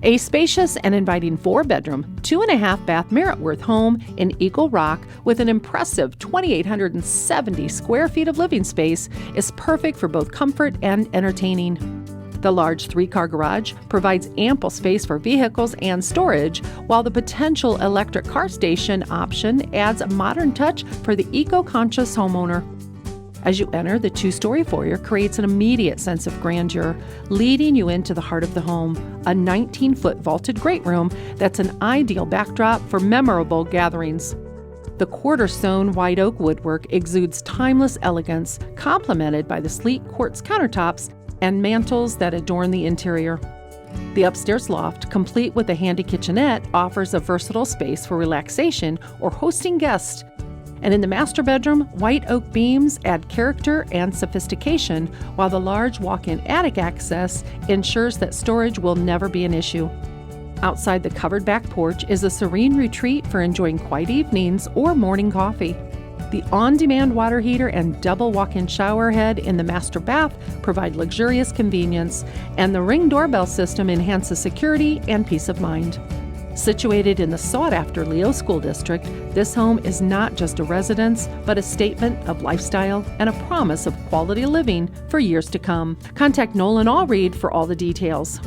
A spacious and inviting 4-bedroom, 2.5-bath Meritworth home in Eagle Rock with an impressive 2,870 square feet of living space is perfect for both comfort and entertaining. The large 3-car garage provides ample space for vehicles and storage, while the potential electric car station option adds a modern touch for the eco-conscious homeowner. As you enter, the 2-story foyer creates an immediate sense of grandeur, leading you into the heart of the home, a 19-foot vaulted great room that's an ideal backdrop for memorable gatherings. The quarter-stone white oak woodwork exudes timeless elegance, complemented by the sleek quartz countertops and mantles that adorn the interior. The upstairs loft, complete with a handy kitchenette, offers a versatile space for relaxation or hosting guests. And in the master bedroom, white oak beams add character and sophistication, while the large walk-in attic access ensures that storage will never be an issue. Outside the covered back porch is a serene retreat for enjoying quiet evenings or morning coffee. The on-demand water heater and double walk-in shower head in the master bath provide luxurious convenience, and the Ring doorbell system enhances security and peace of mind. Situated in the sought-after Leo School District, this home is not just a residence, but a statement of lifestyle and a promise of quality living for years to come. Contact Nolan Allreed for all the details.